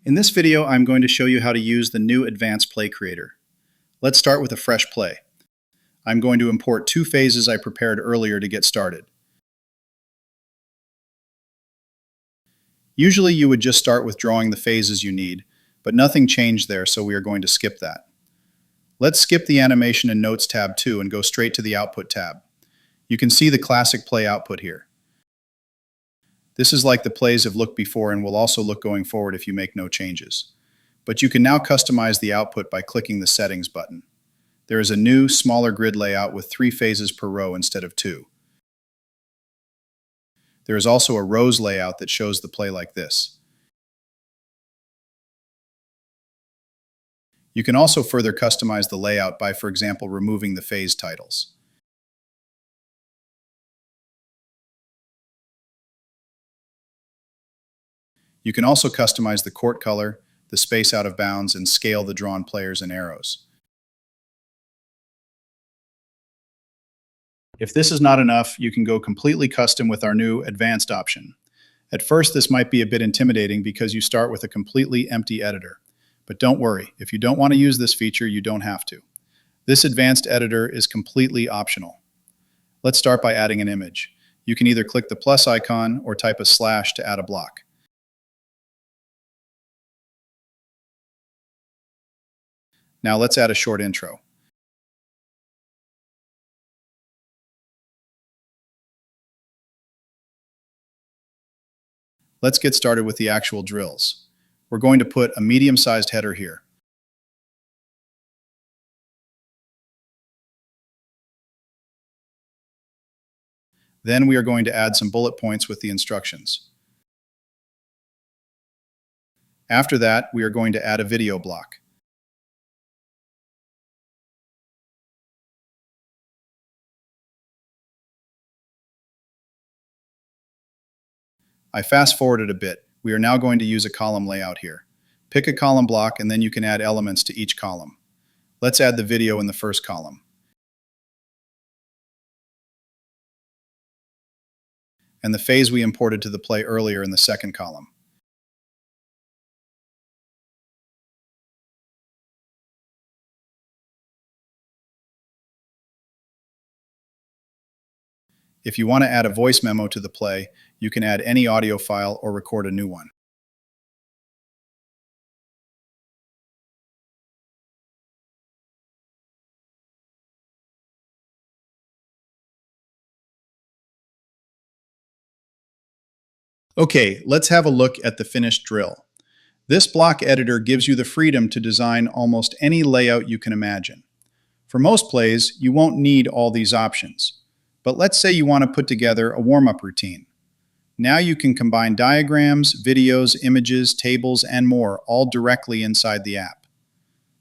In this video, I'm going to show you how to use the new Advanced Play Creator. Let's start with a fresh play. I'm going to import two phases I prepared earlier to get started. Usually you would just start with drawing the phases you need, but nothing changed there, so we are going to skip that. Let's skip the Animation and Notes tab too and go straight to the Output tab. You can see the classic play output here. This is like the plays have looked before and will also look going forward if you make no changes. But you can now customize the output by clicking the Settings button. There is a new, smaller grid layout with 3 phases per row instead of 2. There is also a rows layout that shows the play like this. You can also further customize the layout by, for example, removing the phase titles. You can also customize the court color, the space out of bounds, and scale the drawn players and arrows. If this is not enough, you can go completely custom with our new Advanced option. At first, this might be a bit intimidating because you start with a completely empty editor. But don't worry, if you don't want to use this feature, you don't have to. This Advanced editor is completely optional. Let's start by adding an image. You can either click the plus icon or type a slash to add a block. Now let's add a short intro. Let's get started with the actual drills. We're going to put a medium-sized header here. Then we are going to add some bullet points with the instructions. After that, we are going to add a video block. I fast-forwarded a bit. We are now going to use a column layout here. Pick a column block and then you can add elements to each column. Let's add the video in the first column. And the phase we imported to the play earlier in the second column. If you want to add a voice memo to the play, you can add any audio file or record a new one. Okay, let's have a look at the finished drill. This block editor gives you the freedom to design almost any layout you can imagine. For most plays, you won't need all these options. But let's say you want to put together a warm-up routine. Now you can combine diagrams, videos, images, tables, and more all directly inside the app.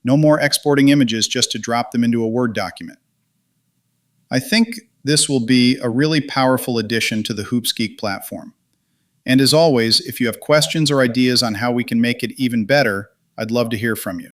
No more exporting images just to drop them into a Word document. I think this will be a really powerful addition to the Hoops Geek platform. And as always, if you have questions or ideas on how we can make it even better, I'd love to hear from you.